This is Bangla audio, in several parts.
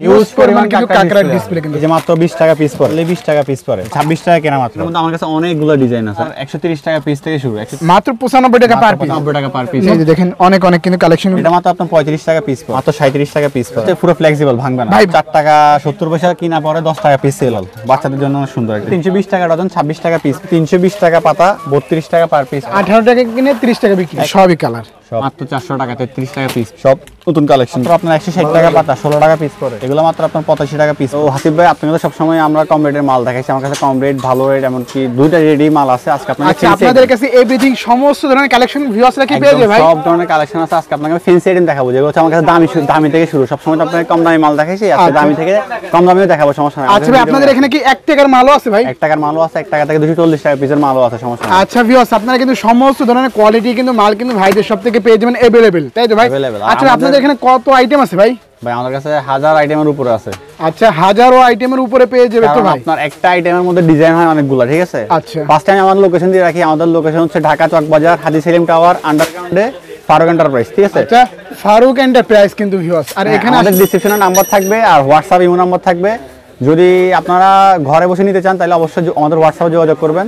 ইউজ পরিমাণ কিন্তু কাকড়া ডিসপ্লে কিন্তু এই যে মাত্র 20 টাকা পিস পড়ে 20 টাকা পিস পড়ে 26 টাকা কেনা মাত্র কিন্তু আমার কাছে অনেকগুলো ডিজাইন আছে 130 টাকা পিস থেকে শুরু মাত্র 95 টাকা পার পিস 95 টাকা পার পিস এই যে দেখেন অনেক কিন্তু কালেকশন এটা মাত্র আপনার 35 টাকা পিস পড়ে মাত্র 37 টাকা পিস পড়ে পুরো ফ্লেক্সিবল ভাঙবে না 4 টাকা 70 পয়সা কিনা পরে 10 টাকা পিস সেল হল বাচ্চাদের জন্য সুন্দর 320 টাকা ডজন 26 টাকা পিস 320 টাকা পাতা 32 টাকা পার পিস 18 টাকা কিনে 30 টাকা বিক্রি সবই কালার মাত্র 400 টাকা 33 টাকা পিস সব নতুন কালেকশন আপনার 160 টাকা পাতা 16 টাকা পিস পড়ে এগুলো মাত্র আপনার 85 টাকা পিস ও হাসিব ভাই আপনাদের সব সময় আমরা কম রেটের মাল দেখাইছি আমার কাছে কম রেট ভালো রেট এমনকি দুইটা রেডি মাল আছে আজকে আপনাদের কাছে এভরিথিং সমস্ত ধরনের কালেকশন ভিউয়ার্সরা কি পেয়ে যাবে ভাই সব ধরনের কালেকশন আছে আজকে আপনাকে ফ্যান্সি আইটেম দেখাবো যেগুলো হচ্ছে আমার কাছে দামি থেকে শুরু সব সময় তো আপনাদের কম দামি মাল দেখাইছি আজকে দামি থেকে কম দামিও দেখাবো সমস্যা নাই আচ্ছা ভাই আপনাদের এখানে কি 1 টাকার মালও আছে ভাই 1 টাকার মালও আছে 1 টাকা থেকে 240 টাকা পিসের মালও আছে সমস্যা নাই আচ্ছা ভিউয়ার্স আপনারা কিন্তু সমস্ত ধরনের কোয়ালিটি কিন্তু মাল কিন্তু ভাইদের সব থেকে পেয়ে যাবেন अवेलेबल তাই তো ভাই আচ্ছা আপনাদের এখানে কত আইটেম আছে ভাই ভাই আমাদের কাছে 1000 আইটেমের উপরে আছে আচ্ছা হাজারো আইটেমের উপরে পেয়ে যাবে তো ভাই আপনার একটা আইটেমের মধ্যে ডিজাইন হয় অনেকগুলো ঠিক আছে আচ্ছা ফার্স্ট টাইম আমার লোকেশন দিয়ে রাখি আমাদের লোকেশন হচ্ছে ঢাকা চক বাজার হাজী সেলিম টাওয়ার আন্ডারগ্রাউন্ডে ফারুক এন্টারপ্রাইজ ঠিক আছে আচ্ছা ফারুক এন্টারপ্রাইজ কিন্তু ভিউয়ার্স আর এখানে আমাদের ডেসক্রিপশনে নাম্বার থাকবে আর হোয়াটসঅ্যাপ ইমো নাম্বার থাকবে যদি আপনারা ঘরে বসে নিতে চান তাহলে অবশ্যই আমাদের হোয়াটসঅ্যাপে যোগাযোগ করবেন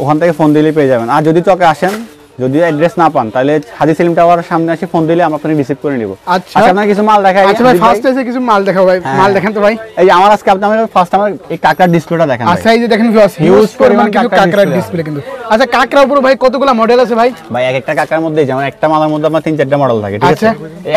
ওখান থেকে ফোন দিলেই পেয়ে যাবেন আর যদি চকে আসেন যদি অ্যাড্রেস না পান তাহলে হাজী সেলিম টাওয়ারের সামনে এসে ফোন দিলে আমরা আপনাকে রিসিভ করে নিব আচ্ছা আপনারা কিছু মাল দেখাই আচ্ছা ভাই ফার্স্ট এসে কিছু মাল দেখাও ভাই মাল দেখেন তো ভাই এই যে আমার আজকে আপনাদের ফার্স্ট আমার এই কাকড়ার ডিসপ্লেটা দেখেন আচ্ছা এই যে দেখেন ভিউয়ার্স হিউজ পরিমাণ কিন্তু কাকড়ার ডিসপ্লে কিন্তু আচ্ছা কাকড়ার উপর ভাই কতগুলো মডেল আছে ভাই ভাই একটা কাকড়ার মধ্যে যেমন একটা মালের মধ্যে আপনার 3-4টা মডেল থাকে ঠিক আছে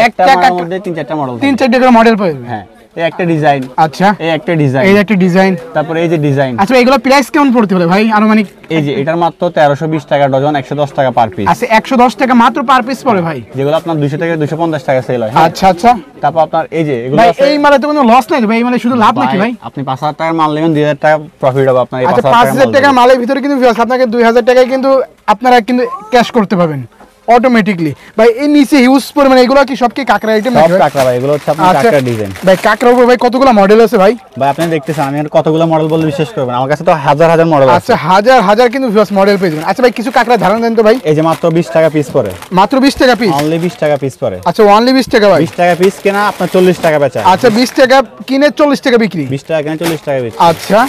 একটা কাকড়ার মধ্যে 3-4টা মডেল থাকে 3-4টা করে মডেল পাবেন হ্যাঁ এই একটা ডিজাইন আচ্ছা এই একটা ডিজাইন এই একটা ডিজাইন তারপর এই যে ডিজাইন আচ্ছা এগুলো প্রাইস কেমন পড়তে হবে ভাই আনুমানিক এই যে এটার মাত্র 1320 টাকা ডজন 110 টাকা পার পিস আচ্ছা 110 টাকা মাত্র পার পিস পড়ে ভাই যেগুলো আপনার 200 থেকে 250 টাকা সেল হয় আচ্ছা আচ্ছা তারপর আপনার এই যে এগুলো আছে এই মালে তো কোনো লস নাই ভাই এই মালে শুধু লাভ নাকি ভাই আপনি 5000 টাকার মাল নেবেন 2000 টাকা প্রফিট হবে আপনার এই 5000 টাকার মালের ভিতরে কিন্তু আপনাকে 2000 টাকায় কিন্তু আপনারা কিন্তু ক্যাশ করতে পাবেন অটোমেটিকলি ভাই এই নিচে হিউজ পরিমাণে এগুলো কি সব কি কাকড়া আইটেম সব কাকড়া ভাই এগুলো হচ্ছে আপনার কাকড়া ডিজাইন ভাই কাকড়ার উপর ভাই কতগুলো মডেল আছে ভাই ভাই আপনি দেখতেছেন আমি আর কতগুলো মডেল বললে বিশ্বাস করবেন আমার কাছে তো হাজার হাজার মডেল আছে আচ্ছা হাজার কিন্তু মডেল পেয়ে যাবেন আচ্ছা ভাই কিছু কাকড়া ধারণা দেন তো ভাই এই যে মাত্র 20 টাকা পিস পড়ে মাত্র 20 টাকা পিস অনলি 20 টাকা পিস পড়ে আচ্ছা অনলি 20 টাকা ভাই 20 টাকা পিস কেনা আপনার 40 টাকা বেচা আচ্ছা 20 টাকা কিনে 40 টাকা বিক্রি 20 টাকা কিনে 40 টাকা বিক্রি আচ্ছা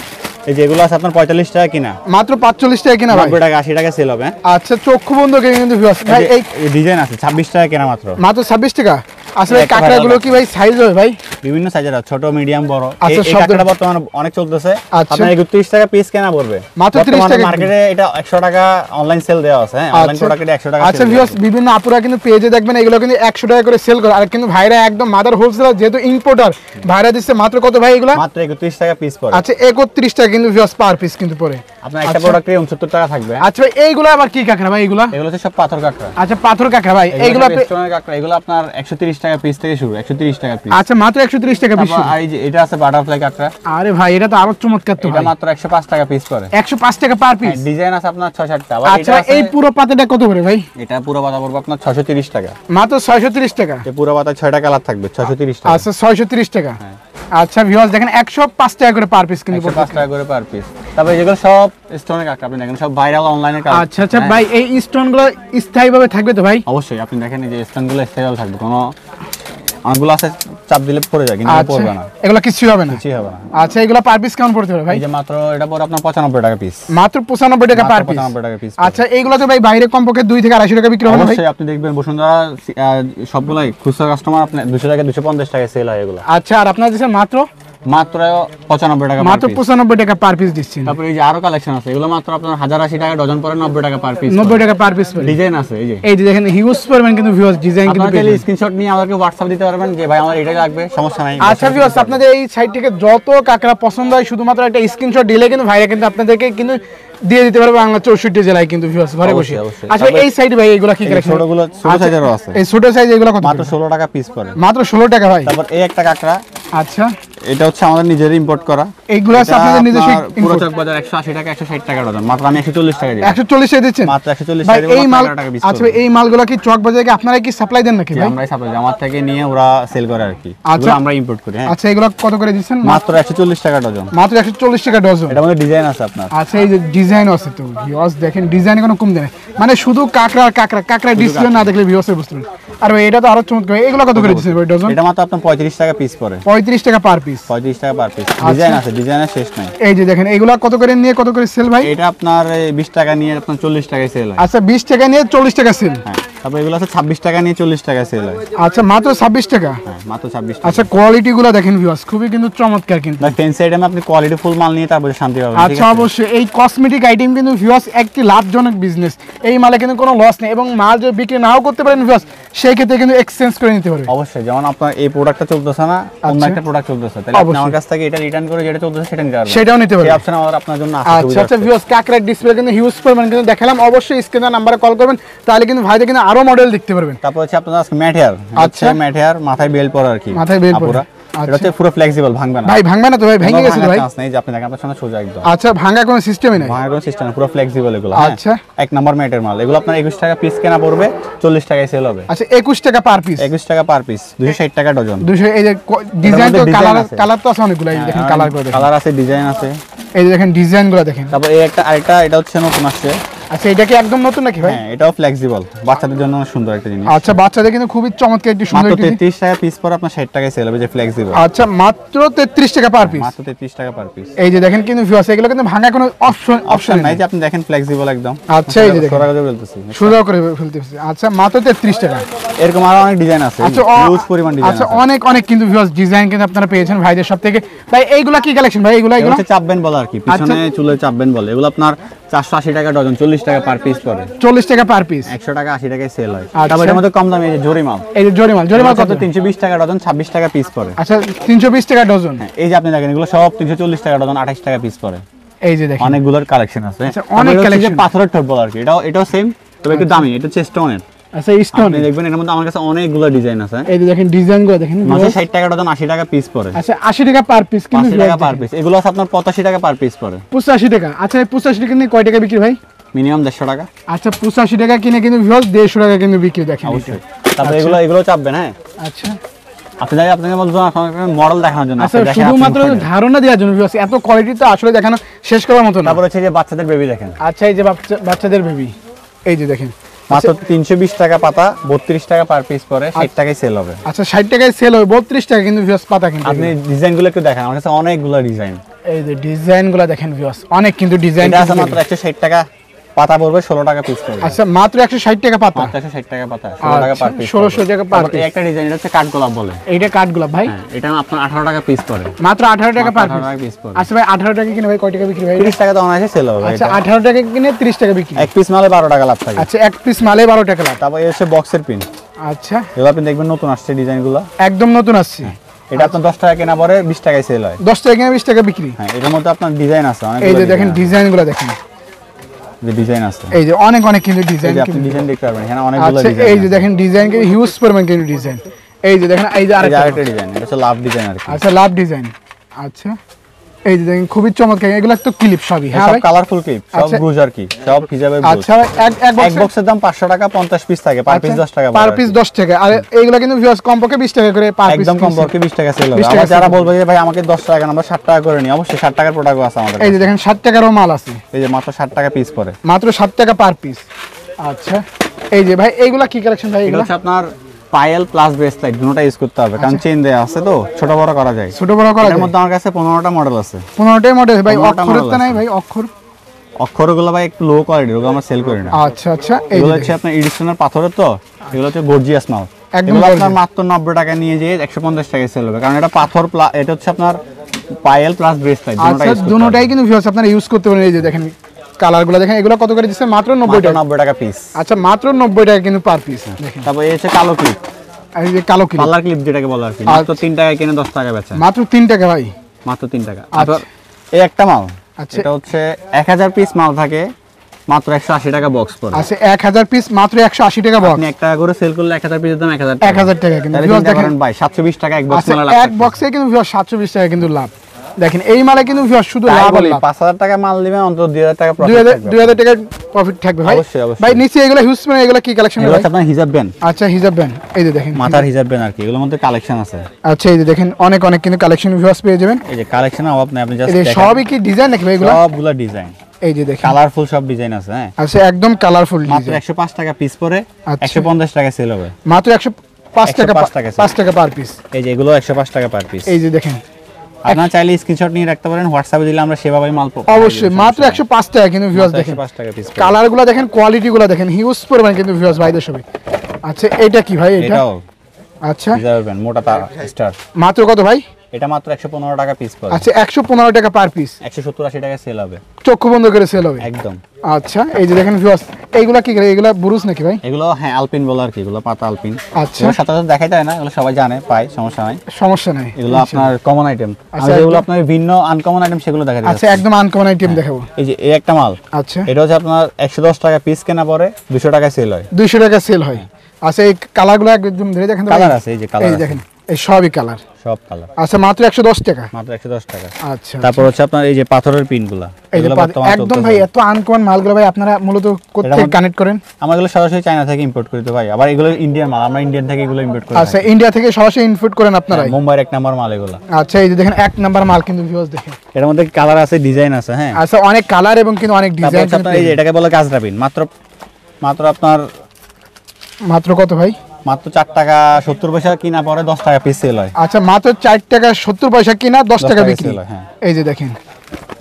এই যে এগুলো আছে আপনার 45 টাকা কিনা মাত্র 45 টাকা কিনা ভাই 90 টাকা 80 টাকা সেল হবে আচ্ছা চক্ষু বন্ধ করে কিন্তু ভাই এই ডিজাইন আছে 26 টাকা কেনা মাত্র 26 টাকা আসলে কাকড়াগুলো কি ভাই সাইজ হবে ভাই বিভিন্ন সাইজের আছে ছোট মিডিয়াম বড় আচ্ছা এই কাকড়া বর্তমানে অনেক চলতেছে আপনার 31 টাকা পিস কেনা পড়বে মাত্র 30 টাকা মার্কেটে এটা 100 টাকা অনলাইন সেল দেওয়া আছে হ্যাঁ অনলাইন প্রোডাক্টে 100 টাকা আচ্ছা ভিউয়ার্স বিভিন্ন আপুরা কিন্তু পেজে দেখবেন এগুলো কিন্তু 100 টাকা করে সেল করে আর কিন্তু ভাইরা একদম মাদার হোলসেলার যেহেতু ইম্পোর্টার ভাইরা দিচ্ছে মাত্র কত ভাই এগুলো মাত্র 31 টাকা পিস পড়ে আচ্ছা 31 টাকা কিন্তু ভিউয়ার্স পার পিস কিন্তু পড়ে আপনার একটা প্রোডাক্টে 69 টাকা থাকবে আচ্ছা ভাই এইগুলো আবার কি কাকড়া ভাই এগুলো হচ্ছে সব পাথর কাকড়া আচ্ছা পাথর কাকড়া ভাই এইগুলো স্টোনের কাকড়া এগুলো আপনার 130 টাকা পিস থেকে শুরু 130 টাকা পিস আচ্ছা মাত্র 130 টাকা পিস আর এই যে এটা আছে বাটারফ্লাই কাকড়া আরে ভাই এটা তো আরো চমৎকার তো এটা মাত্র 105 টাকা পিস পড়ে 105 টাকা পার পিস ডিজাইন আছে আপনার 6-7টা আচ্ছা এই পুরো পাতাটা কত করে ভাই এটা পুরো পাতা পড়বে আপনার 630 টাকা মাত্র 630 টাকা এই পুরো পাতা 6টা কালার থাকবে 630 টাকা আচ্ছা 630 টাকা আচ্ছা ভিউয়ার্স দেখেন 105 টাকা করে পার পিস কিন্তু 105 টাকা করে পার পিস তারপরে যেগুলো সব স্টোনের কাকড়া আপনি দেখেন সব ভাইরাল অনলাইনে কাজ আচ্ছা আচ্ছা ভাই এই স্টোনগুলো স্থায়ীভাবে থাকবে তো ভাই অবশ্যই আপনি দেখেন এই যে স্টোনগুলো স্থায়ীভাবে থাকবে কোনো অনেকগুলো আছে চাপ দিলে পড়ে যায় কিন্তু পড়বে না এগুলো কিছু হবে না কিছুই হবে না আচ্ছা এগুলো পার পিস কেমন পড়তে হবে ভাই এই যে মাত্র এটা পড়ে আপনার 95 টাকা পিস মাত্র 95 টাকা পার পিস 95 টাকা পিস আচ্ছা এইগুলো তো ভাই বাইরে কমপক্ষে 2 থেকে 250 টাকা বিক্রি হবে ভাই অবশ্যই আপনি দেখবেন বসুন্ধরা সবগুলাই খুচরা কাস্টমার আপনি 200 টাকা 250 টাকা সেল হয় এগুলো আচ্ছা আর আপনারা দিচ্ছেন মাত্র 95 টাকা মাত্র 95 টাকা পার পিস দিচ্ছেন তারপরে এই যে আরো কালেকশন আছে এগুলো মাত্র আপনার 1080 টাকা ডজন পড়ে 90 টাকা পার পিস 90 টাকা পার পিস ডিজাইন আছে এই যে দেখেন হিউজ পরিমাণ কিন্তু ভিউয়ার্স ডিজাইন কিন্তু আপনারা স্ক্রিনশট নিয়ে আমাদেরকে WhatsApp দিতে পারবেন যে ভাই আমার এটাই লাগবে সমস্যা নাই আচ্ছা ভিউয়ার্স আপনাদের এই সাইট থেকে যত কাকড়া পছন্দ হয় শুধুমাত্র একটা স্ক্রিনশট দিলে কিন্তু ভাইরা কিন্তু আপনাদেরকে কিন্তু দিয়ে দিতে পারবে বাংলা 64 জেলায় কিন্তু ভিউয়ার্স ঘরে বসে আচ্ছা এই সাইডে ভাই এগুলা কি কালেকশন ছোটগুলো ছোট সাইজেরও আছে এই ছোট সাইজ এগুলো কত মাত্র 16 টাকা পিস পড়ে মাত্র 16 টাকা ভাই তারপর এই একটা কাকড়া আচ্ছা এটা হচ্ছে আমাদের নিজের ইম্পোর্ট করা এইগুলো আছে আপনাদের নিজস্ব পুরো চকবাজার 180 টাকা 160 টাকা ডজন, মাত্র আমি 140 টাকা দিই। 140 টাকা দিচ্ছেন মাত্র 140 ভাই? টাকা এই মাল, টাকা পিস। আচ্ছা এই মালগুলো কি চকবাজারে আপনারা কি সাপ্লাই দেন নাকি ভাই? আমরাই সাপ্লাই, আমার থেকে নিয়ে ওরা সেল করে আর কি, আচ্ছা আমরা ইম্পোর্ট করি। হ্যাঁ আচ্ছা এগুলো কত করে দিচ্ছেন? মাত্র 140 টাকা ডজন। মাত্র 140 টাকা ডজন। এটার মধ্যে ডিজাইন আছে আপনার। আচ্ছা এই যে ডিজাইন আছে তো ভিউয়ার্স দেখেন, ডিজাইনে কোনো কম দেয় না, মানে শুধু কাকড়া আর কাকড়া, কাকড়া ডিসপ্লে না দেখলে ভিউয়ার্স বুঝতে পারবেন। আর ভাই এটা তো আরো চমৎকার, এগুলো কত করে দিচ্ছেন ভাই ডজন? এটা মাত্র আপনার 35 টাকা পিস পড়ে। 35 টাকা পার পিস। 35 টাকা পার পিস। ডিজাইন আছে, ডিজাইনের শেষ নাই। এই যে দেখেন এগুলো কত করে নিয়ে কত করে সেল ভাই? এটা আপনার 20 টাকা নিয়ে আপনার 40 টাকায় সেল হয়। আচ্ছা 20 টাকা নিয়ে 40 টাকা সেল। হ্যাঁ তারপর এগুলো আছে 26 টাকা নিয়ে 40 টাকায় সেল হয়। আচ্ছা মাত্র 26 টাকা। হ্যাঁ মাত্র 26 টাকা। আচ্ছা কোয়ালিটি গুলো দেখেন ভিউয়ার্স, খুবই কিন্তু চমৎকার কিন্তু। ভাই ফ্যান্সি আইটেমে আপনি কোয়ালিটি ফুল মাল নিয়ে তারপরে শান্তি পাবেন। ঠিক আচ্ছা আছে? অবশ্যই এই কসমেটিক আইটেম কিন্তু ভিউয়ার্স একটি লাভজনক বিজনেস, এই মালে কিন্তু কোনো লস নেই, এবং মাল যদি বিক্রি নাও করতে পারেন ভিউয়ার্স সেই ক্ষেত্রে কিন্তু এক্সচেঞ্জ করে নিতে পারবে। অবশ্যই, যেমন আপনার এই প্রোডাক্টটা চলতেছে না, অন্য একটা প্রোডাক্ট চলতেছে, তাহলে আপনি আমার কাছ থেকে এটা রিটার্ন করে যেটা চলতেছে সেটা নিতে পারবেন। সেটাও নিতে পারবেন। এই অপশন আমাদের আপনার জন্য আছে। আচ্ছা আচ্ছা ভিউয়ার্স কাকড়ার ডিসপ্লে কিন্তু হিউজ পরিমাণ কিন্তু দেখালাম, অবশ্যই স্ক্রিনে নাম্বারে কল করবেন, তাহলে কিন্তু ভাইদের কিন্তু আরো মডেল দেখতে পারবেন। তারপর হচ্ছে আপনার আজকে ম্যাট হেয়ার। আচ্ছা ম্যাট হেয়ার, মাথায় বেল পরা আর কি, মাথায় বেল পরা। এটা হচ্ছে পুরো ফ্লেক্সিবল, ভাঙবে না ভাই। ভাঙবে না তো ভাই? ভেঙে গেছে তো ভাই? চান্স নেই, যে আপনি দেখেন আপনার সামনে সোজা একদম। আচ্ছা ভাঙা কোনো সিস্টেমই নাই? ভাঙার কোনো সিস্টেম না, পুরো ফ্লেক্সিবল এগুলো। আচ্ছা এক নাম্বার ম্যাটের মাল এগুলো। আপনার 21 টাকা পিস কেনা পড়বে, 40 টাকায় সেল হবে। আচ্ছা 21 টাকা পার পিস। 21 টাকা পার পিস, 260 টাকা ডজন। 200। এই যে ডিজাইন তো কালার তো আছে অনেকগুলো, এই দেখেন কালার করে দেখেন। কালার আছে, ডিজাইন আছে। এই যে দেখেন ডিজাইনগুলো দেখেন। তারপর এই একটা আরেকটা, এটা হচ্ছে নতুন আসছে। আচ্ছা এটা কি একদম নতুন নাকি ভাই? হ্যাঁ এটাও ফ্লেক্সিবল, বাচ্চাদের জন্য অনেক সুন্দর একটা জিনিস। আচ্ছা বাচ্চাদের কিন্তু খুবই চমৎকার একটি সুন্দর মাত্র 33 টাকা পিস পরে আপনার 60 টাকায় সেল হবে, যে ফ্লেক্সিবল। আচ্ছা মাত্র 33 টাকা পার পিস। মাত্র 33 টাকা পার পিস। এই যে দেখেন কিন্তু ভিউয়ার্স এগুলো কিন্তু ভাঙা কোনো অপশন নাই, যে আপনি দেখেন ফ্লেক্সিবল একদম। আচ্ছা এই যে দেখেন সোজা করে বলতেছি, সোজা করে ফেলতেছি। আচ্ছা মাত্র 33 টাকা। এরকম আরো অনেক ডিজাইন আছে, আচ্ছা হিউজ পরিমাণ ডিজাইন আচ্ছা আছে। অনেক অনেক কিন্তু ভিউয়ার্স ডিজাইন কিন্তু আপনারা পেয়েছেন ভাইদের সব থেকে। ভাই এইগুলা কি কালেকশন ভাই? এগুলো এগুলো হচ্ছে চাপবেন বলে আর কি, পিছনে চুলে চাপবেন বলে। এগুলো আপনার 480 টাকা ডজন, 40 টাকা পার পিস পড়ে। 40 টাকা পার পিস, 100 টাকা 80 টাকায় সেল হয়। আচ্ছা। তারপর এর মধ্যে কম দামে এই যে জরিমাল। এই যে জরিমাল কত? 320 টাকা ডজন, 26 টাকা পিস পড়ে। আচ্ছা 320 টাকা ডজন। হ্যাঁ এই যে আপনি দেখেন এগুলো সব 340 টাকা ডজন, 28 টাকা পিস পড়ে। এই যে দেখেন অনেকগুলোর কালেকশন আছে। আচ্ছা, অনেক কালেকশন। পাথরের ঠোঁট বলে আর কি, এটাও সেম, তবে একটু দামি। এটা হচ্ছে স্টোনের। আচ্ছা স্টোন। আপনি দেখবেন এর মধ্যে আমার কাছে অনেকগুলো ডিজাইন আছে। এই যে দেখেন ডিজাইনগুলো দেখেন। 960 টাকা ডজন, 80 টাকা পিস পড়ে। আচ্ছা 80 টাকা পার পিস কিন্তু 80 টাকা পার পিস। এগুলো আছে আপনার 85 টাকা পার পিস পড়ে। 85 টাকা। আচ্ছা এই 85 টাকা নিয়ে কয় টাকা বিক্রি ভাই? মিনিমাম 150 টাকা। আচ্ছা 85 টাকা কিনে কিন্তু ভিউয়ার্স 150 টাকা কিন্তু বিক্রি দেখেন। অবশ্যই। তারপর এগুলো চাপবেন। হ্যাঁ আচ্ছা আপনি যাই আপনাকে বলবো মডেল দেখানোর জন্য। আচ্ছা শুধুমাত্র ধারণা দেওয়ার জন্য ভিউয়ার্স, এত কোয়ালিটি তো আসলে দেখানো শেষ করার মতো না। তারপর হচ্ছে যে বাচ্চাদের বেবি দেখেন। আচ্ছা এই যে বাচ্চাদের বেবি, এই যে দেখেন মাত্র 320 টাকা পাতা, 32 টাকা পার পিস পড়ে, 60 টাকায় সেল হবে। আচ্ছা 60 টাকায় সেল হবে, 32 টাকা কিন্তু ভিউয়ার্স পাতা কিন্তু। আপনি ডিজাইনগুলো একটু দেখেন, আমার কাছে অনেকগুলো ডিজাইন। এই যে ডিজাইনগুলো দেখেন ভিউয়ার্স, অনেক কিন্তু ডিজাইন এটা আছে মাত্র 160 টাকা পাতা পড়বে, 16 টাকা পিস পড়বে। আচ্ছা মাত্র 160 টাকা পাতা, মাত্র 160 টাকা পাতা, 16 টাকা পার পিস। 1600 টাকা পার পিস। একটা ডিজাইন, এটা হচ্ছে কাঠগোলাপ বলে। এইটা কাঠগোলাপ ভাই? হ্যাঁ এটা আপনার 18 টাকা পিস পড়ে। মাত্র 18 টাকা পার পিস। 18 টাকা পিস পড়ে। আচ্ছা ভাই 18 টাকা কিনে ভাই কয় টাকা বিক্রি ভাই? 30 টাকা তো অনায়াসে সেল হবে। আচ্ছা 18 টাকা কিনে 30 টাকা বিক্রি। এক পিস মালে 12 টাকা লাভ থাকে। আচ্ছা এক পিস মালে 12 টাকা লাভ। তারপর এই হচ্ছে বক্সের পিন। আচ্ছা এগুলো আপনি দেখবেন নতুন আসছে ডিজাইনগুলো, একদম নতুন আসছে। এটা আপনার 10 টাকা কেনা পরে 20 টাকায় সেল হয়। 10 টাকা কিনে 20 টাকা বিক্রি। হ্যাঁ এটার মধ্যে আপনার ডিজাইন আছে অনেক। এই যে দেখেন ডিজাইনগুলো দেখেন, যে ডিজাইন আছে, এই যে অনেক কিন্তু ডিজাইন। এই যে আপনি ডিজাইন দেখতে পারবেন, এখানে অনেকগুলো আচ্ছা ডিজাইন। এই যে দেখেন ডিজাইন কিন্তু হিউজ পরিমাণ কিন্তু ডিজাইন। এই যে দেখেন এই যে আরেকটা ডিজাইন, এটা হচ্ছে লাভ ডিজাইন আর কি। আচ্ছা লাভ ডিজাইন। আচ্ছা এই যে দেখেন খুবই চমৎকার, এগুলো তো ক্লিপ সবই। হ্যাঁ সব ভাই কালারফুল ক্লিপ, সব ব্রুজ আর কি, সব হিজাবের ব্রুজ। আচ্ছা এক বক্সের দাম 500 টাকা, 50 পিস থাকে, পার পিস 10 টাকা পার পিস 10 টাকা। আর এইগুলো কিন্তু ভিউয়ার্স কমপক্ষে 20 টাকা করে পার পিস। একদম কমপক্ষে 20 টাকা সেল হবে। 20 টাকা আবার যারা বলবে যে ভাই আমাকে 10 টাকা কেন, আমরা 60 টাকা করে নিই, অবশ্যই 60 টাকার প্রোডাক্ট আছে আমাদের। এই যে দেখেন 60 টাকারও মাল আছে, এই যে মাত্র 60 টাকা পিস পড়ে, মাত্র 60 টাকা পার পিস। আচ্ছা এই যে ভাই এইগুলা কি কালেকশন ভাই? এটা এগুলো হচ্ছে আপনার পায়েল প্লাস ব্রেসলেট দুটোটা ইউজ করতে হবে, কারণ চেইন দেয়া আছে তো, ছোট বড় করা যায়। ছোট বড় করা এর যায়। মধ্যে আমার কাছে 15টা মডেল আছে। 15টাই মডেল ভাই। 15টা অক্ষর model তো নাই আছে। ভাই? অক্ষরগুলো ভাই একটু লো কোয়ালিটির, ওগুলো আমরা সেল করি না। আচ্ছা আচ্ছা এই এগুলো যে হচ্ছে আপনার এডিশনাল পাথরের, তো এগুলো হচ্ছে গর্জিয়াস মাল। একদম এগুলো আপনার gorgeous। মাত্র 90 টাকা নিয়ে যেয়ে 150 টাকায় সেল হবে, কারণ এটা পাথর এটা হচ্ছে আপনার পায়েল প্লাস ব্রেসলেট আচ্ছা দুটোটাই কিন্তু ভিউয়ার্স আপনারা ইউজ করতে পারেন। এই যে দেখেন কালারগুলো দেখেন, এগুলো কত করে দিচ্ছেন? মাত্র 90 টাকা। 90 টাকা পিস। আচ্ছা মাত্র 90 টাকা কিন্তু পার পিস। দেখেন তারপর এই হচ্ছে কালো ক্লিপ, এই যে কালো ক্লিপ, পার্লার ক্লিপ যেটাকে বলে আর কি, মাত্র 3 টাকায় কিনে 10 টাকা বেচা। মাত্র 3 টাকা ভাই, মাত্র 3 টাকা। তারপর এই একটা মাল, আচ্ছা এটা হচ্ছে 1000 পিস মাল থাকে, মাত্র 180 টাকা বক্স পড়ে। আচ্ছা 1000 পিস মাত্র 180 টাকা বক্স। আপনি 1 টাকা করে সেল করলে 1000 পিসের দাম 1000 টাকা। 1000 টাকা কিন্তু তাহলে ভিউয়ার্স চিন্তা দেখেন করেন ভাই 720 টাকা এক বক্স আচ্ছা মাল লাভ। এক বক্সে কিন্তু ভিউয়ার্স 720 টাকা কিন্তু লাভ। দেখেন এই মালে কিন্তু ভিউয়ার্স শুধু লাভ আর লাভ। 5000 টাকা মাল দিবেন অন্তত 2000 টাকা প্রফিট 2000 টাকা প্রফিট থাকবে ভাই। অবশ্যই। ভাই নিচে এগুলো হিউজ মানে এগুলো কি কালেকশন ভাই? এগুলো আপনার হিজাব ব্যান্ড। আচ্ছা হিজাব ব্যান্ড, এই যে দেখেন মাথার হিজাব ব্যান্ড আর কি, এগুলোর মধ্যে কালেকশন আছে। আচ্ছা এই যে দেখেন অনেক কিন্তু কালেকশন ভিউয়ার্স পেয়ে যাবেন। এই যে কালেকশন অভাব নাই, আপনি জাস্ট এই দেখেন। সবই কি ডিজাইন নাকি ভাই এগুলো? সবগুলো ডিজাইন। এই যে দেখেন কালারফুল সব ডিজাইন আছে। হ্যাঁ আচ্ছা একদম কালারফুল মাত্র ডিজাইন। 105 টাকা পিস পরে আচ্ছা। 150 টাকা সেল হবে। মাত্র 105 টাকা 5 টাকা পার পিস। এই যে এগুলো 105 টাকা পার পিস। এই যে দেখেন আপনারা চাইলে স্ক্রিনশট নিয়ে রাখতে পারেন, হোয়াটসঅ্যাপে দিলে আমরা সেভাবেই মাল পাবো। অবশ্যই মাত্র 105 টাকা কিন্তু ভিউয়ার্স দেখেন। 105 টাকা পিস। কালারগুলো দেখেন, কোয়ালিটিগুলো দেখেন, হিউজ পরিমাণ কিন্তু ভিউয়ার্স ভাইদের সবই। আচ্ছা এটা কি ভাই? এটা এটাও আচ্ছা রিজার্ভেন মোটা তার স্টার। মাত্র কত ভাই? এটা মাত্র 115 টাকা পিস পড়ে। আচ্ছা 115 টাকা পার পিস। 170-80 টাকা সেল হবে। চক্ষু বন্ধ করে সেল হবে একদম। আচ্ছা এই যে দেখেন ভিউয়ার্স, এইগুলা কি করে? এগুলা বুরুজ নাকি ভাই? এগুলো হ্যাঁ আলপিন বলে আর কি, এগুলো পাতা আলপিন। আচ্ছা এগুলো সাথে সাথে দেখাই যায় না, এগুলো সবাই জানে পায়, সমস্যা নাই। সমস্যা নাই। এগুলো আপনার কমন আইটেম। আচ্ছা, আর যেগুলো আপনার ভিন্ন আনকমন আইটেম সেগুলো দেখা যাচ্ছে। আচ্ছা একদম আনকমন আইটেম দেখাবো। এই যে এই একটা মাল, আচ্ছা এটা হচ্ছে আপনার 110 টাকা পিস কেনা পরে 200 টাকায় সেল হয়। 200 টাকা সেল হয়। আচ্ছা এই কালারগুলো একদম ধরে দেখেন তো ভাই। কালার আছে, এই যে কালার এই দেখেন এই সবই কালার, সব কালার। আচ্ছা মাত্র 110 টাকা। মাত্র 110 টাকা। আচ্ছা তারপর হচ্ছে আপনার এই যে পাথরের পিনগুলা, এই যে এগুলো বর্তমানে একদম ভাই এত আনকমন মালগুলো ভাই আপনারা মূলত কোথা থেকে কানেক্ট করেন? আমরা এগুলো সরাসরি চায়না থেকে ইম্পোর্ট করি তো ভাই, আবার এগুলো ইন্ডিয়ান মাল, আমরা ইন্ডিয়ান থেকে এগুলো ইম্পোর্ট করি। আচ্ছা ইন্ডিয়া থেকে সরাসরি ইনপুট করেন আপনারা? মুম্বাইয়ের 1 নাম্বার মাল এগুলো। আচ্ছা এই যে দেখেন 1 নাম্বার মাল কিন্তু ভিউয়ার্স দেখেন। এর মধ্যে কালার আছে, ডিজাইন আছে। হ্যাঁ আচ্ছা অনেক কালার এবং কিন্তু অনেক তারপর ডিজাইন। হচ্ছে আপনার এই যে এটাকে বলে গাজরা পিন, মাত্র আপনার মাত্র কত ভাই? মাত্র 4 টাকা 70 পয়সা কিনা পরে 10 টাকা পিস সেল হয়। আচ্ছা মাত্র 4 টাকা 70 পয়সা কিনা 10 টাকা টাকা বিক্রি। sell হয়, হ্যাঁ। এই যে দেখেন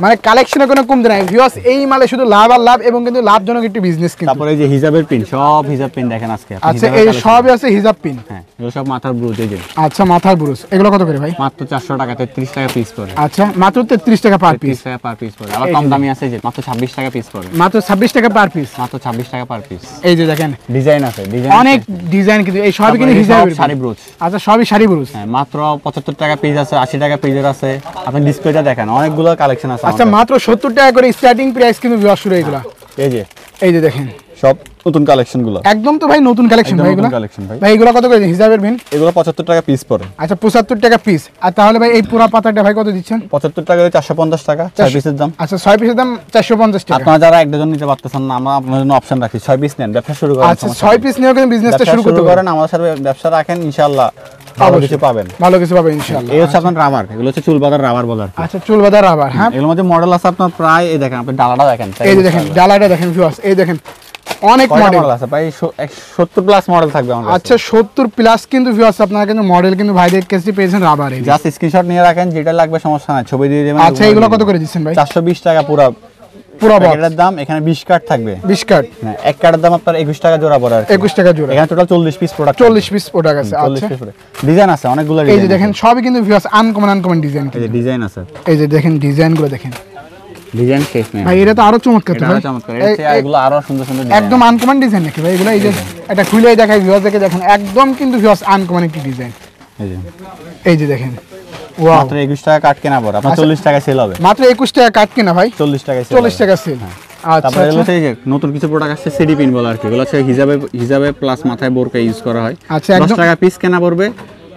মানে কালেকশনে কোনো কমতি নাই ভিউয়ার্স, এই মালে শুধু লাভ আর লাভ এবং কিন্তু লাভজনক একটি বিজনেস কিন্তু। তারপরে এই যে হিজাবের পিন, সব হিজাব পিন দেখেন আজকে আপনি। আচ্ছা হিজাবের এই collection। সবই আছে হিজাব পিন। হ্যাঁ এগুলো সব মাথার ব্রুজ। এই যে আচ্ছা মাথার বুরুজ, এগুলো কত করে ভাই? মাত্র 400 টাকা 33 টাকা পিস পড়ে। আচ্ছা মাত্র 33 টাকা পার পিস। 33 টাকা পার পিস পড়ে। আবার কম দামি আছে যে মাত্র 26 টাকা পিস পড়ে। মাত্র 26 টাকা পার পিস। মাত্র 26 টাকা পার পিস। এই যে দেখেন ডিজাইন আছে, ডিজাইন অনেক ডিজাইন কিন্তু এই সবই কিন্তু হিজাবের শাড়ি ব্রুজ। আচ্ছা সবই শাড়ি বুরুজ। হ্যাঁ মাত্র 75 টাকা পিস আছে, 80 টাকা পিসের আছে। আপনি ডিসপ্লেটা দেখেন, অনেকগুলো কালেকশন আছে। আচ্ছা মাত্র 70 টাকা করে স্টার্টিং প্রাইস কিন্তু ভিউয়ার্স শুরু এগুলা। এই যে দেখেন সব নতুন কালেকশন গুলো, একদম তো ভাই নতুন কালেকশন ভাই এগুলা। কালেকশন ভাই। ভাই এগুলা কত করে হিজাবের বিন? এগুলো 75 টাকা পিস পড়ে। আচ্ছা 75 টাকা পিস। আর তাহলে ভাই এই পুরো পাতাটা ভাই কত দিচ্ছেন? 75 টাকা 450 টাকা 6 পিসের দাম। আচ্ছা 6 পিসের দাম 450 টাকা। আপনারা যারা এক ডজন নিতে পারতেছেন না, আমরা আপনাদের জন্য অপশন রাখি 6 পিস নেন, ব্যবসা শুরু করেন। আচ্ছা 6 পিস নিয়েও কিন্তু বিজনেসটা শুরু করতে করেন, আমাদের সাথে ব্যবসা রাখেন, ইনশাআল্লাহ ভালো কিছু পাবেন। ভালো কিছু পাবেন ইনশাআল্লাহ। এই হচ্ছে আপনার রাবার, এগুলো হচ্ছে চুল বাঁধার রাবার বলার। আচ্ছা চুল বাঁধা রাবার। হ্যাঁ এগুলোর মধ্যে মডেল আছে আপনার প্রায়, এই দেখেন আপনি ডালাটা দেখেন, এই যে দেখেন ডালাটা দেখেন ভিউয়ার্স, এই দেখেন অনেক মডেল আছে প্রায় 70 প্লাস মডেল থাকবে আমাদের কাছে। আচ্ছা 70 প্লাস কিন্তু ভিউয়ার্স আপনারা কিন্তু মডেল কিন্তু ভাইদের কাছে পেয়েছেন রাবারে। জাস্ট স্ক্রিনশট নিয়ে রাখেন, যেটা লাগবে সমস্যা নাই, ছবি দিয়ে দেবেন। আচ্ছা এগুলো কত করে দিচ্ছেন ভাই? 420 টাকা পুরো প্যাকেটের দাম। এখানে 20 কার্ড থাকবে। 20 কার্ড। হ্যাঁ এক কার্ডের দাম আপনার 21 টাকা জোড়া পড়ে আর কি। 21 টাকা জোড়া। এখানে total 40 piece product, 40 piece product আছে। আচ্ছা ডিজাইন আছে অনেকগুলো। এই যে দেখেন সবই কিন্তু ভিউয়ার্স আনকমন ডিজাইন। এই যে ডিজাইন আছে, এই যে দেখেন ডিজাইনগুলো দেখেন ডিজাইন শেষ নেই ভাই। এটা তো আরো চমৎকার তো ভাই, চমৎকার। এগুলো আরো সুন্দর সুন্দর একদম আনকমন ডিজাইন নাকি ভাই এগুলো? এই যে এটা খুলেই দেখাই ভিউয়ার্স দেখে দেখেন, একদম কিন্তু ভিউয়ার্স আনকমন একটি ডিজাইন। এই যে দেখেন ওয়াও, মাত্র 21 টাকা কাট কেনা পড়ে আপনার 40 টাকা সেল হবে। মাত্র 21 টাকা কাট কিনা ভাই? 40 টাকা সেল, 40 টাকা সেল। আচ্ছা তারপরে এগুলো হচ্ছে এই যে নতুন কিছু প্রোডাক্ট আসছে, সিডি পিন বলা আর কি। এগুলো হচ্ছে হিজাবে প্লাস মাথায় বোরকা ইউজ করা হয়। আচ্ছা 10 একদম টাকা পিস কেনা পড়বে,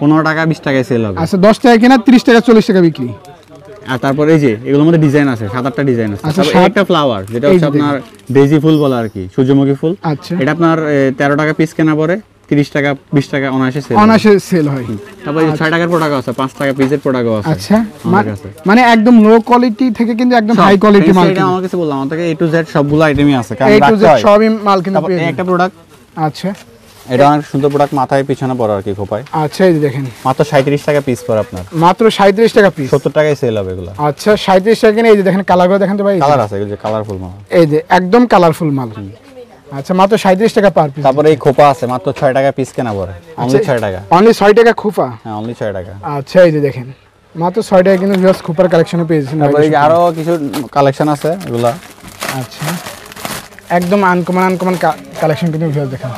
15 টাকা 20 টাকায় সেল হবে। আচ্ছা 10 টাকা কিনা 30 টাকা 40 টাকা বিক্রি। আর তারপরে এই যে এগুলোর মধ্যে ডিজাইন আছে, 7-8টা ডিজাইন আছে। আচ্ছা, তারপর একটা ফ্লাওয়ার যেটা হচ্ছে আপনার ডেজি ফুল বলা আর কি, সূর্যমুখী ফুল। আচ্ছা এটা আপনার 13 টাকা পিস কেনা পড়ে 30 টাকা 20 টাকা অনায়াসে সেল, অনায়াসে সেল হয়। তারপর 6 টাকার প্রোডাক্ট আছে, 5 টাকা পিসের প্রোডাক্ট আছে। আচ্ছা আমাদের কাছে মানে একদম লো কোয়ালিটি থেকে কিন্তু একদম হাই কোয়ালিটি মাল। এটা আমার কাছে বললাম, আমার কাছে A to Z সবগুলো আইটেমই আছে, কারণ এই টু রাখতে জেড হয়। সবই মাল কিন্তু তারপর পেয়ে এই একটা প্রোডাক্ট, আচ্ছা এটা অনেক সুন্দর প্রোডাক্ট, মাথায় পিছনে পড়ে আর কি খোপায়। আচ্ছা এই যে দেখেন মাত্র 37 টাকা পিস পড়ে আপনার, মাত্র 37 টাকা পিস। 70 টাকায় সেল হবে এগুলো। আচ্ছা 37 টাকা কিনে। এই যে দেখেন কালারগুলো দেখেন তো ভাই, কালার আছে, এগুলো যে কালারফুল মাল, এই যে একদম কালারফুল মাল। আচ্ছা মাত্র 37 টাকা পার পিস। তারপরে এই খোপা আছে, মাত্র 6 টাকা পিস কেনা পড়ে, অনলি 6 টাকা। অনলি 6 টাকা খুফা। হ্যাঁ অনলি 6 টাকা। আচ্ছা এই যে দেখেন মাত্র 6 টাকা কিন্তু ভিউয়ার্স খুপার কালেকশনে পেয়েছেন। তারপরে এই যে আরো কিছু কালেকশন আছে এগুলা। আচ্ছা একদম আনকমন কালেকশন কিন্তু ভিউয়ার্স দেখেন।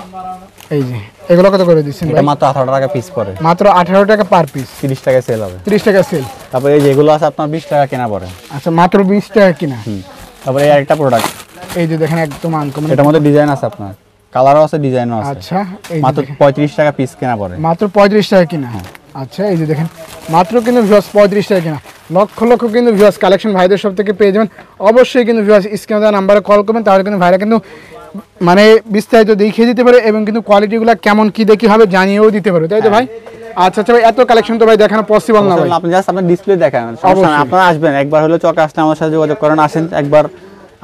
এই যে এগুলো কত করে দিচ্ছেন এটা ভাই? মাত্র 18 টাকা পিস পড়ে, মাত্র 18 টাকা পার পিস। 30 টাকায় সেল হবে। 30 টাকা সেল। তারপরে এই যেগুলো আছে আপনার 20 টাকা কেনা পড়ে। আচ্ছা মাত্র 20 টাকা কিনা। তারপরে এই আরেকটা প্রোডাক্ট, এই যে দেখেন একদম আনকমন। এটার মধ্যে ডিজাইন আছে আপনার, কালারও আছে, ডিজাইনও আছে। আচ্ছা এই যে মাত্র দেখেন, 35 টাকা পিস কেনা পড়ে। মাত্র 35 টাকা কিনা। আচ্ছা এই যে দেখেন মাত্র কিন্তু ভিউয়ার্স 35 টাকা কিনা, লক্ষ লক্ষ কিন্তু ভিউয়ার্স কালেকশন ভাইদের সব থেকে পেয়ে যাবেন। অবশ্যই কিন্তু ভিউয়ার্স স্ক্রিনে দেওয়া নাম্বারে কল করবেন, তাহলে কিন্তু ভাইরা কিন্তু মানে বিস্তারিত দেখিয়ে দিতে পারে এবং কিন্তু কোয়ালিটিগুলো কেমন কি দেখি হবে জানিয়েও দিতে পারে, তাই তো ভাই? আচ্ছা আচ্ছা ভাই, এত কালেকশন তো ভাই দেখানো পসিবল না ভাই। আপনি জাস্ট আপনার ডিসপ্লে দেখান, সমস্যা না। আপনারা আসবেন একবার হলো চকে আসলে আমার সাথে যোগাযোগ করেন, আসেন একবার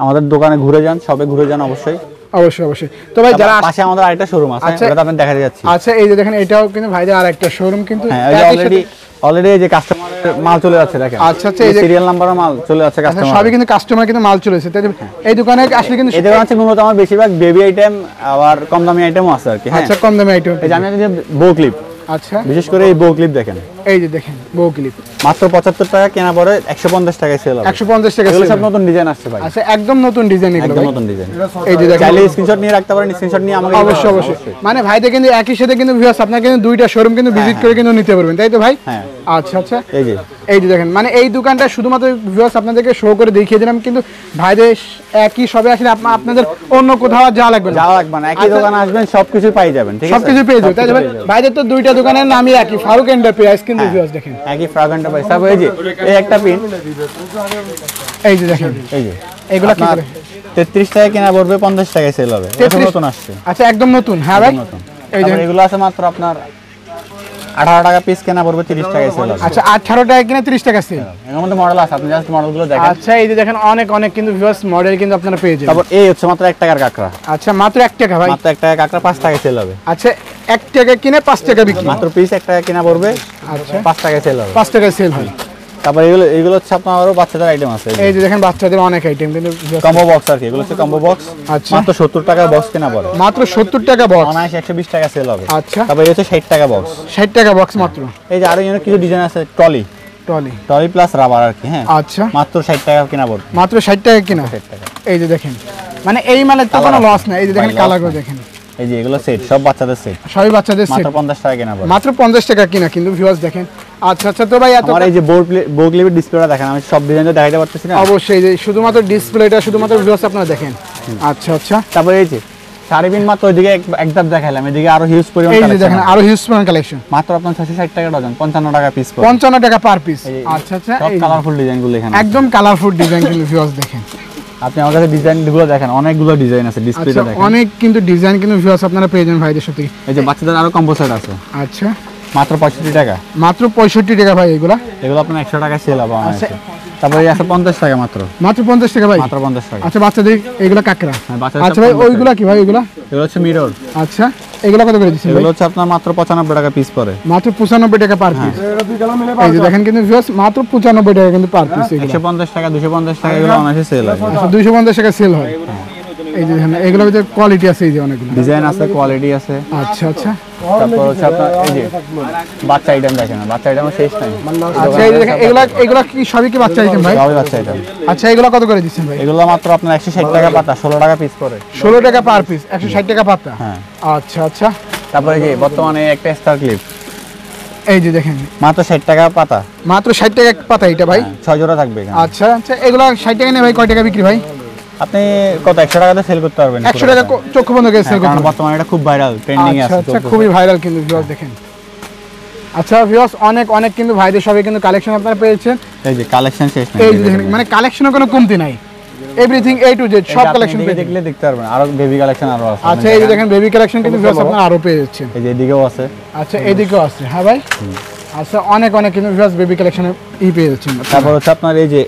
আমাদের দোকানে ঘুরে যান, শপে ঘুরে যান অবশ্যই। অবশ্যই অবশ্যই। তো ভাই যারা পাশে আমাদের আরেকটা শোরুম আছে, এটা আপনি দেখাতে যাচ্ছি। আচ্ছা এই যে দেখেন এটাও কিন্তু ভাইদের আরেকটা শোরুম কিন্তু অলরেডি এই যে কাস্টমারের মাল চলে যাচ্ছে দেখেন। আচ্ছা আচ্ছা, এই যে সিরিয়াল নাম্বারের মাল চলে যাচ্ছে কাস্টমার, সবই কিন্তু কাস্টমার কিন্তু মাল চলেছে, তাই এই দোকানে আসলে কিন্তু এই দোকানে আছে মূলত আমার বেশিরভাগ বেবি আইটেম আবার কম দামি আইটেমও আছে আর কি। আচ্ছা কম দামি আইটেম, এই যে আমি যে বো ক্লিপ, আচ্ছা বিশেষ করে এই বো ক্লিপ দেখেন, এই যে দেখেন বো ক্লিপ মাত্র 75 টাকা কেনা পরে 150 টাকায় সেল হবে। 150 টাকা এগুলো সব নতুন ডিজাইন আসছে ভাই। আচ্ছা একদম নতুন ডিজাইন এগুলো, একদম নতুন ডিজাইন। এই যে দেখেন চাইলে স্ক্রিনশট নিয়ে রাখতে পারেন, স্ক্রিনশট নিয়ে আমাকে অবশ্যই অবশ্যই। মানে ভাইদের কিন্তু একই সাথে কিন্তু ভিউয়ার্স আপনারা কিন্তু দুইটা শোরুম কিন্তু ভিজিট করে কিন্তু নিতে পারবেন, তাই তো ভাই? হ্যাঁ আচ্ছা আচ্ছা, এই যে দেখেন মানে এই দোকানটা শুধুমাত্র ভিউয়ার্স আপনাদেরকে শো করে দেখিয়ে দিলাম, কিন্তু ভাইদের একই সবে আসলে আপনাদের অন্য কোথাও যাওয়া লাগবে না, একই দোকানে আসবেন সবকিছু পাই যাবেন, ঠিক আছে? সবকিছু পেয়ে যাবেন, তাই তো ভাই? ভাইদের তো দুইটা দোকানের নামই একই, ফারুক এন্টারপ্রাইজ, কিন্তু ভিউয়ার্স দেখেন একই ফারুক এন্টারপ্রাইজ। তারপর এই যে এই একটা পিন, এই যে দেখেন এই যে এগুলা কি করে 33 টাকা কেনা পড়বে 50 টাকায় সেল হবে, এটা নতুন আসছে। আচ্ছা একদম নতুন, হ্যাঁ ভাই। এই যে এগুলো আছে মাত্র আপনার 18 টাকা পিস কেনা পড়বে 30 টাকায় সেল হবে। আচ্ছা 18 টাকা কিনা 30 টাকা সেল, এর মধ্যে মডেল আছে, আপনি জাস্ট মডেলগুলো দেখেন। আচ্ছা এই যে দেখেন অনেক অনেক কিন্তু ভিউয়ার্স মডেল কিন্তু আপনারা পেয়ে যাবেন। তারপর এই হচ্ছে মাত্র 1 টাকার কাকড়া। আচ্ছা মাত্র 1 টাকা ভাই, মাত্র 1 টাকা কাকড়া 5 টাকায় সেল হবে। আচ্ছা 1 টাকা কিনে 5 টাকা বিক্রি, মাত্র পিস 1 টাকা কেনা পড়বে, আচ্ছা 5 টাকায় সেল হবে, 5 টাকায় সেল হয়। তারপর এগুলো হচ্ছে আপনার আরো বাচ্চাদের আইটেম আছে, এই যে দেখেন বাচ্চাদের অনেক আইটেম কিন্তু কম্বো বক্স আর কি, এগুলো হচ্ছে কম্বো বক্স। আচ্ছা মাত্র 70 টাকা বক্স কেনা পড়ে, মাত্র 70 টাকা বক্স, অনায়াসে 120 টাকা সেল হবে। আচ্ছা তারপর এই হচ্ছে 60 টাকা বক্স, 60 টাকা বক্স মাত্র। এই যে আরো কিছু ডিজাইন আছে, টলি প্লাস রাবার আর কি। হ্যাঁ আচ্ছা মাত্র 60 টাকা কেনা পড়বে, মাত্র 60 টাকা কিনা। 60 টাকা। এই যে দেখেন মানে এই মালের তো কোনো লস নাই, এই যে দেখেন কালারগুলো দেখেন, এই যে এগুলো সেট, সব বাচ্চাদের সেট, সবই বাচ্চাদের সেট, মাত্র 50 টাকা কেনা পড়বে, মাত্র 50 টাকা কিনা কিন্তু ভিউয়ার্স দেখেন। আচ্ছা আচ্ছা, তো ভাই এত আমার এই যে বোর্ড ক্লিপের ডিসপ্লেটা দেখেন, আমি সব ডিজাইন তো দেখাইতে পারতেছি না। অবশ্যই যে শুধুমাত্র ডিসপ্লেটা শুধুমাত্র ভিউয়ার্স আপনারা দেখেন। আচ্ছা আচ্ছা, তারপর এই যে শাড়ি পিন মাত্র ওইদিকে একদম দেখাইলাম, এদিকে আরো হিউজ পরিমাণ এই যে কালেকশন, দেখেন আরো হিউজ পরিমাণ কালেকশন, মাত্র আপনার 660 টাকা ডজন, 55 টাকা পিস পড়বে, 55 টাকা পার পিস। আচ্ছা আচ্ছা, সব কালারফুল ডিজাইনগুলো এখানে একদম কালারফুল ডিজাইন কিন্তু ভিউয়ার্স দেখেন। আপনি আমার কাছে ডিজাইনগুলো দেখেন, অনেকগুলো ডিজাইন আছে, ডিসপ্লেতে দেখেন অনেক কিন্তু ডিজাইন কিন্তু ভিউয়ার্স আপনারা পেয়ে যাবেন ভাইদের সাথে। এই যে বাচ্চাদের আরো কম্বো সেট আছে, আচ্ছা মাত্র 65 টাকা, মাত্র 65 টাকা ভাই। এগুলো আপনার 100 টাকা সেল হবে। তারপরে এই আছে 50 টাকা মাত্র 50 টাকা ভাই, মাত্র 50 টাকা। আচ্ছা বাচ্চাদের এগুলো কাকড়া। হ্যাঁ বাচ্চাদের। আচ্ছা ভাই ওইগুলো কি ভাই? এগুলো হচ্ছে মিরর। আচ্ছা এগুলো কত করে দিচ্ছেন? এগুলো হচ্ছে আপনার মাত্র 95 টাকা পিস পড়ে, মাত্র 95 টাকা পার পিস। এই যে দেখেন কিন্তু ভিউয়ার্স মাত্র 95 টাকা কিন্তু পার পিস। 150 টাকা 250 টাকা এগুলো অনায়াসে সেল হয়। আচ্ছা 250 টাকা সেল হয়। এই যে দেখেন এগুলোর ভিতরে কোয়ালিটি আছে, এই যে অনেকগুলো ডিজাইন আছে, কোয়ালিটি আছে। আচ্ছা আচ্ছা, তারপর হচ্ছে আপনার এই যে বাচ্চা আইটেম দেখেন, বাচ্চা আইটেম শেষ নাই। আচ্ছা এই যে দেখেন এগুলা কি সবই কি বাচ্চা আইটেম ভাই? সবই বাচ্চা আইটেম। আচ্ছা এগুলো কত করে দিচ্ছেন ভাই? এগুলো মাত্র আপনার 160 টাকা পাতা, 16 টাকা পিস পড়ে, 16 টাকা পার পিস, 160 টাকা পাতা। হ্যাঁ আচ্ছা আচ্ছা, তারপরে এই যে বর্তমানে একটা স্টার ক্লিপ, এই যে দেখেন মাত্র 60 টাকা পাতা, মাত্র 60 টাকা পাতা এটা ভাই। 6 জোড়া থাকবে এখানে। আচ্ছা আচ্ছা, এগুলো 60 টাকা নেই ভাই, কয় টাকা বিক্রি ভাই? আপনি কত 100 টাকাতে সেল করতে পারবেন, 100 টাকা চক্ষু বন্ধ করে সেল করতে পারবেন। বর্তমানে এটা খুব ভাইরাল, ট্রেন্ডিং এ আছে। আচ্ছা খুবই ভাইরাল কিন্তু ভিউয়ার্স দেখেন। আচ্ছা ভিউয়ার্স অনেক অনেক কিন্তু ভাইদের সবাই কিন্তু কালেকশন আপনারা পেয়েছেন। এই যে কালেকশন শেষ নাই, এই যে দেখেন মানে কালেকশনের কোনো কমতি নাই, এভরিথিং এ টু জেড সব কালেকশন পেয়ে দেখলে দেখতে পারবেন, আরো বেবি কালেকশন আরো আছে। আচ্ছা এই যে দেখেন বেবি কালেকশন কিন্তু ভিউয়ার্স আপনারা আরো পেয়ে যাচ্ছেন। এই যে এদিকেও আছে। আচ্ছা এদিকেও আছে, হ্যাঁ ভাই। আচ্ছা অনেক অনেক কিন্তু ভিউয়ার্স বেবি কালেকশন পেয়ে যাচ্ছেন। তারপর হচ্ছে আপনার এই যে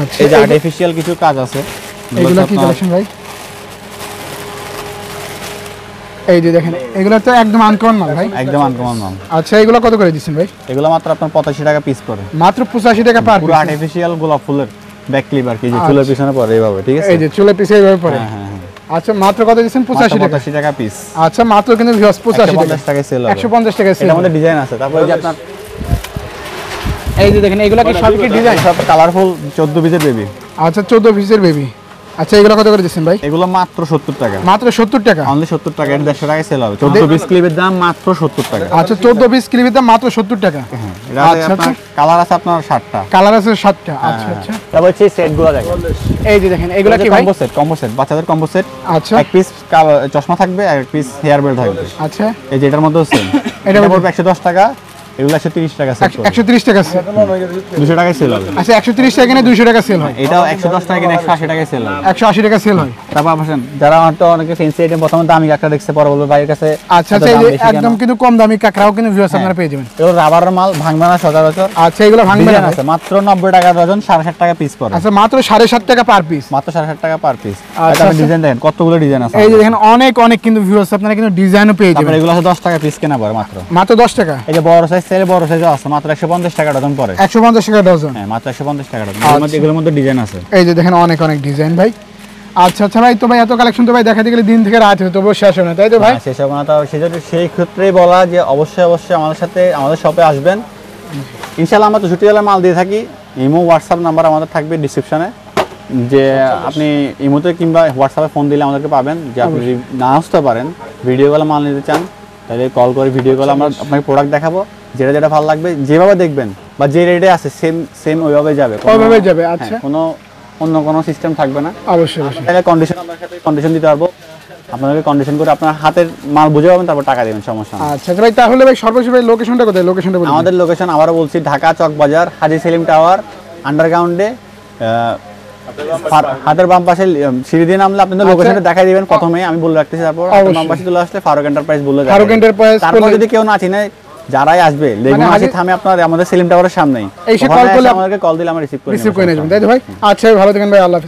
আচ্ছা এই যে আর্টিফিশিয়াল কিছু কাজ আছে, এগুলো কি কালেকশন ভাই? এই যে দেখেন এগুলো তো একদম আনকমন মাল ভাই, একদম আনকমন মাল। আচ্ছা এগুলো কত করে দিচ্ছেন ভাই? এগুলো মাত্র আপনার 85 টাকা পিস পড়ে, মাত্র 85 টাকা পার পিস। পুরো আর্টিফিশিয়াল গোলাপ ফুলের ব্যাক ক্লিপ আর কি, যে চুলের পিছনে পড়ে এইভাবে, ঠিক আছে? এই যে চুলের পিছে এইভাবে পড়ে। হ্যাঁ হ্যাঁ। আচ্ছা মাত্র কত দিচ্ছেন? 85 টাকা পিস। আচ্ছা মাত্র কিন্তু ভিউয়ার্স 85 টাকা সেল হবে, 150 টাকা সেল। এর মধ্যে ডিজাইন আছে। তারপর এই যে আপনার এই যে দেখেন এগুলা কি সব কি ডিজাইন, সব কালারফুল 14 পিসের বেবি। আচ্ছা 14 পিসের বেবি। আচ্ছা এগুলো কত করে দিচ্ছেন ভাই? এগুলো মাত্র 70 টাকা, মাত্র 70 টাকা। অনলি 70 টাকা, এটা 150 টাকায় সেল হবে। 14 পিস ক্লিপের দাম মাত্র 70 টাকা। আচ্ছা 14 পিস ক্লিপের দাম মাত্র 70 টাকা। হ্যাঁ, এটা আচ্ছা, আপনার কালার আছে আপনার 60টা। কালার আছে 7টা। আচ্ছা আচ্ছা। তারপর হচ্ছে সেটগুলো দেখেন, এই যে দেখেন এগুলো কি ভাই? কম্বো সেট, বাচ্চাদের কম্বো সেট। আচ্ছা এক পিস চশমা থাকবে আর এক পিস হেয়ার বেল্ট থাকবে। আচ্ছা এই যে এটার মধ্যে সেম, এটা পড়বে 110 টাকা, এগুলো 130 টাকা সেল করে। 130 টাকা সেল। 200 টাকায় সেল হবে। আচ্ছা 130 টাকা কিনে 200 টাকা সেল হয়। এটাও 110 টাকা কিনে 180 টাকায় সেল হবে। 180 টাকা সেল হয়। তারপর আসেন, যারা হয়তো অনেকে ফেন্সি আইটেম প্রথমে দামি একটা দেখছে, পরে বলবে ভাইয়ের কাছে আচ্ছা আচ্ছা এই যে একদম কিন্তু কম দামি কাকড়াও কিন্তু ভিউয়ার্স আপনারা পেয়ে যাবেন। এগুলো রাবারের মাল, ভাঙবে না সচরাচর। আচ্ছা এগুলো ভাঙবে না। আছে মাত্র 90 টাকা ডজন, 7.5 টাকা পিস পড়ে। আচ্ছা মাত্র 7.5 টাকা পার পিস। মাত্র 7.5 টাকা পার পিস। আচ্ছা, এটা ডিজাইন দেখেন, কতগুলো ডিজাইন আছে। এই যে দেখেন অনেক অনেক কিন্তু ভিউয়ার্স আপনারা কিন্তু ডিজাইনও পেয়ে তারপর যাবেন। এগুলো আছে 10 টাকা পিস কেনা পড়ে মাত্র। মাত্র 10 টাকা। এই যে বড় সাইজ, সেল বড় সাইজও আছে, মাত্র 150 টাকা ডজন পড়ে। 150 টাকা ডজন। হ্যাঁ, মাত্র 150 টাকা ডজন। এগুলোর মধ্যে ডিজাইন আছে। এই যে দেখেন অনেক অনেক ডিজাইন ভাই। আচ্ছা আচ্ছা ভাই, তো ভাই এত কালেকশন তো ভাই দেখাতে গেলে দিন থেকে রাত হয়ে তবু শেষ হয় না, তাই তো ভাই? হ্যাঁ, শেষ হবে না। তো সেই ক্ষেত্রেই বলা যে অবশ্যই অবশ্যই আমাদের সাথে আমাদের শপে আসবেন। ইনশাআল্লাহ আমরা তো ছুটিওয়ালা মাল দিয়ে থাকি। ইমো হোয়াটসঅ্যাপ নাম্বার আমাদের থাকবে ডিসক্রিপশনে, যে আপনি ইমোতে কিংবা হোয়াটসঅ্যাপে ফোন দিলে আমাদেরকে পাবেন। যে আপনি যদি না আসতে পারেন, ভিডিও কলে মাল নিতে চান, তাহলে কল করে ভিডিও কলে আমরা আপনাকে প্রোডাক্ট দেখাবো। যেটা যেটা ভালো লাগবে যেভাবে দেখবেন বা যে রেটে আছে সেম সেম ওইভাবে যাবে। ওইভাবে যাবে। আচ্ছা কোনো অন্য কোনো সিস্টেম থাকবে না। অবশ্যই অবশ্যই। তাহলে কন্ডিশন আপনার সাথে কন্ডিশন দিতে পারবো, আপনাদেরকে কন্ডিশন করে আপনার হাতের মাল বুঝে পাবেন, তারপর টাকা দেবেন, সমস্যা নেই। আচ্ছা ভাই, তাহলে ভাই সর্বশেষ ভাই লোকেশনটা কোথায়? লোকেশনটা বলুন। আমাদের লোকেশন আবারও বলছি, ঢাকা চকবাজার হাজী সেলিম টাওয়ার আন্ডারগ্রাউন্ডে, হাতের বাম পাশে সিঁড়ি দিয়ে নামলে আপনাদের লোকেশনটা দেখাই দিবেন প্রথমে, আমি বলে রাখতেছি। তারপর বাম পাশে চলে আসলে ফারুক এন্টারপ্রাইজ বললে, ফারুক এন্টারপ্রাইজ। তারপর যদি কেউ না চিনে, যারাই আসবে লেগুনা আসি থামে আপনার আমাদের সেলিম টাওয়ারের সামনেই, এসে কল করলে আমাদেরকে কল দিলে আমরা রিসিভ করে নেব, তাই তো ভাই? আচ্ছা ভালো থাকেন ভাই, আল্লাহ হাফেজ।